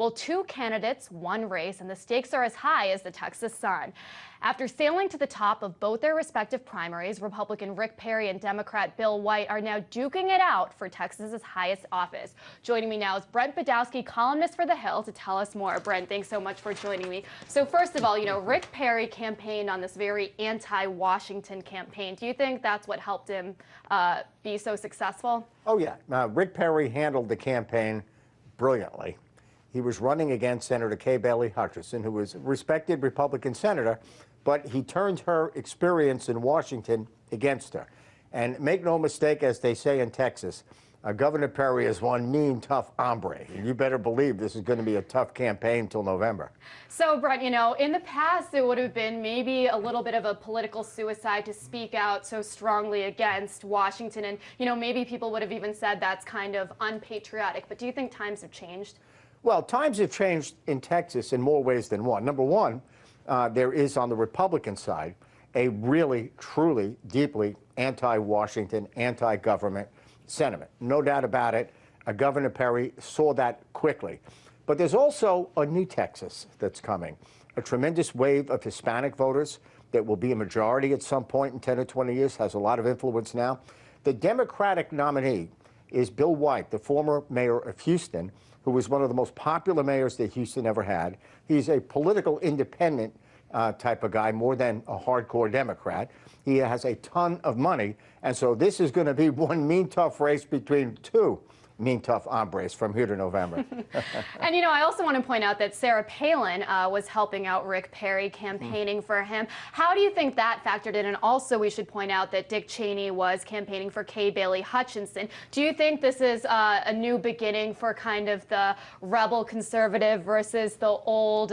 Well, two candidates, one race, and the stakes are as high as the Texas sun. After sailing to the top of both their respective primaries, Republican Rick Perry and Democrat Bill White are now duking it out for Texas's highest office. Joining me now is Brent Badowski, columnist for The Hill, to tell us more. Brent, thanks so much for joining me. So first of all, Rick Perry campaigned on this very anti-Washington campaign. Do you think that's what helped him be so successful? Oh, yeah. Rick Perry handled the campaign brilliantly. He was running against Senator Kay Bailey Hutchison, who was a respected Republican senator, but he turned her experience in Washington against her. And make no mistake, as they say in Texas, Governor Perry is one mean, tough hombre. And you better believe this is going to be a tough campaign till November. So, Brent, in the past, it would have been maybe a little bit of a political suicide to speak out so strongly against Washington. And, maybe people would have even said that's kind of unpatriotic. But do you think times have changed? Well, times have changed in Texas in more ways than one. Number one, there is on the Republican side a really, truly, deeply anti-Washington, anti-government sentiment. No doubt about it. Governor Perry saw that quickly. But there's also a new Texas that's coming, a tremendous wave of Hispanic voters that will be a majority at some point in 10 or 20 years, has a lot of influence now. The Democratic nominee is Bill White, the former mayor of Houston, who was one of the most popular mayors that Houston ever had. He's a political independent type of guy, more than a hardcore Democrat. He has a ton of money, and so this is going to be one mean, tough race between two mean, tough hombres from here to November. And, I also want to point out that Sarah Palin was helping out Rick Perry, campaigning for him. How do you think that factored in? And also, we should point out that Dick Cheney was campaigning for Kay Bailey Hutchison. Do you think this is a new beginning for kind of the rebel conservative versus the old,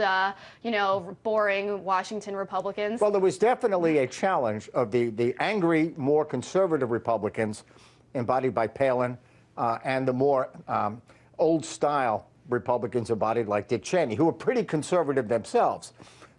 boring Washington Republicans? Well, there was definitely a challenge of the angry, more conservative Republicans embodied by Palin, and the more old-style Republicans embodied like Dick Cheney, who are pretty conservative themselves.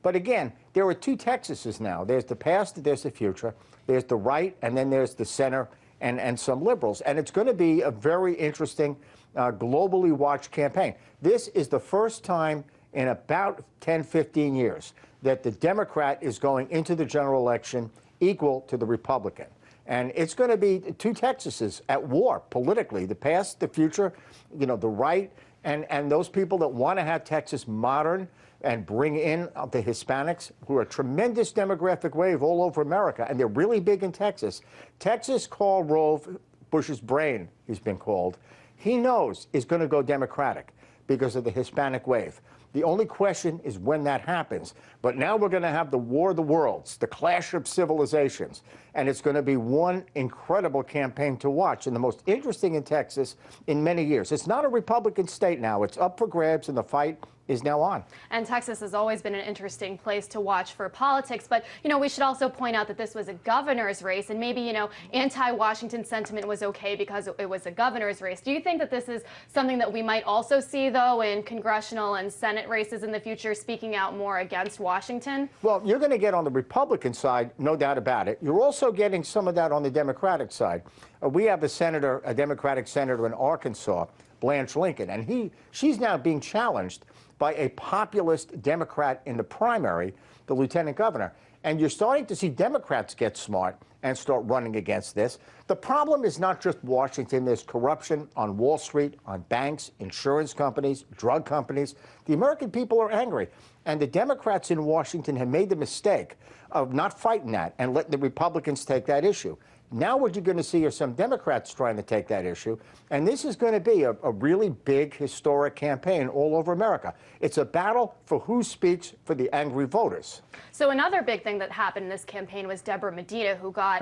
But again, there are two Texases now. There's the past, there's the future. There's the right, and then there's the center and some liberals. And it's going to be a very interesting, globally watched campaign. This is the first time in about 10, 15 years that the Democrat is going into the general election equal to the Republican. And it's going to be two Texases at war politically, the past, the future, the right, and those people that want to have Texas modern and bring in the Hispanics, who are a tremendous demographic wave all over America, and they're really big in Texas. Texas, Karl Rove, Bush's brain, he's been called, he knows is going to go Democratic because of the Hispanic wave. The only question is when that happens. But now we're going to have the war of the worlds, the clash of civilizations. And it's going to be one incredible campaign to watch, and the most interesting in Texas in many years. It's not a Republican state now. It's up for grabs, and the fight is now on. And Texas has always been an interesting place to watch for politics. But, we should also point out that this was a governor's race, and maybe, anti-Washington sentiment was okay because it was a governor's race. Do you think that this is something that we might also see, though, in congressional and Senate races in the future, speaking out more against Washington? Well, you're going to get on the Republican side, no doubt about it. You're also getting some of that on the Democratic side. We have a Democratic senator in Arkansas, Blanche Lincoln, and she's now being challenged by a populist Democrat in the primary, the lieutenant governor. And you're starting to see Democrats get smart and start running against this. The problem is not just Washington. There's corruption on Wall Street, on banks, insurance companies, drug companies. The American people are angry. And the Democrats in Washington have made the mistake of not fighting that and letting the Republicans take that issue. Now what you're going to see are some Democrats trying to take that issue, and this is going to be a really big, historic campaign all over America. It's a battle for who speaks for the angry voters. So another big thing that happened in this campaign was Deborah Medina, who got,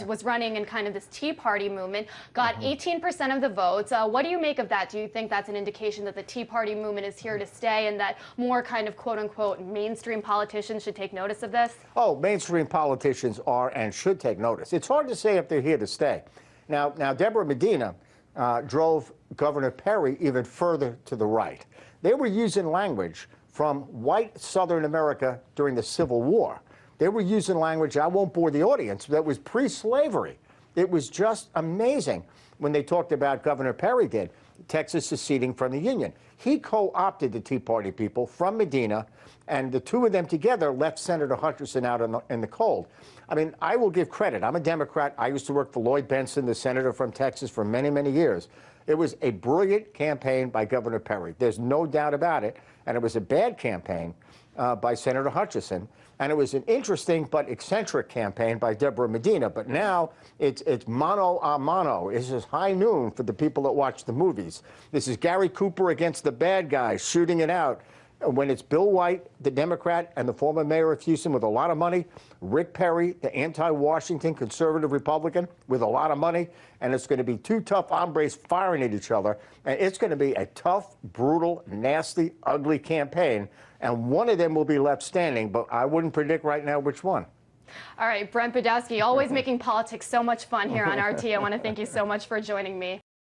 was running in kind of this Tea Party movement, got 18% of the votes. What do you make of that? Do you think that's an indication that the Tea Party movement is here to stay and that more kind of quote-unquote mainstream politicians should take notice of this? Oh, mainstream politicians are and should take notice. It's hard to say if they're here to stay. Now Deborah Medina drove Governor Perry even further to the right. They were using language from white Southern America during the Civil War. They were using language, I won't bore the audience, that was pre-slavery. It was just amazing when they talked about Governor Perry did. Texas seceding from the Union. He co-opted the Tea Party people from Medina, and the two of them together left Senator Hutchinson out in the cold. I mean, I will give credit. I'm a Democrat. I used to work for Lloyd Bentsen, the senator from Texas, for many, many years. It was a brilliant campaign by Governor Perry. There's no doubt about it. And it was a bad campaign by Senator Hutchinson. And it was an interesting but eccentric campaign by Deborah Medina. But now it's mano a mano. This is high noon for the people that watch the movies. This is Gary Cooper against the bad guys shooting it out. When it's Bill White, the Democrat, and the former mayor of Houston with a lot of money, Rick Perry, the anti-Washington conservative Republican with a lot of money, and it's going to be two tough hombres firing at each other. And it's going to be a tough, brutal, nasty, ugly campaign. And one of them will be left standing, but I wouldn't predict right now which one. All right, Brent Badowski, always making politics so much fun here on RT. I want to thank you so much for joining me.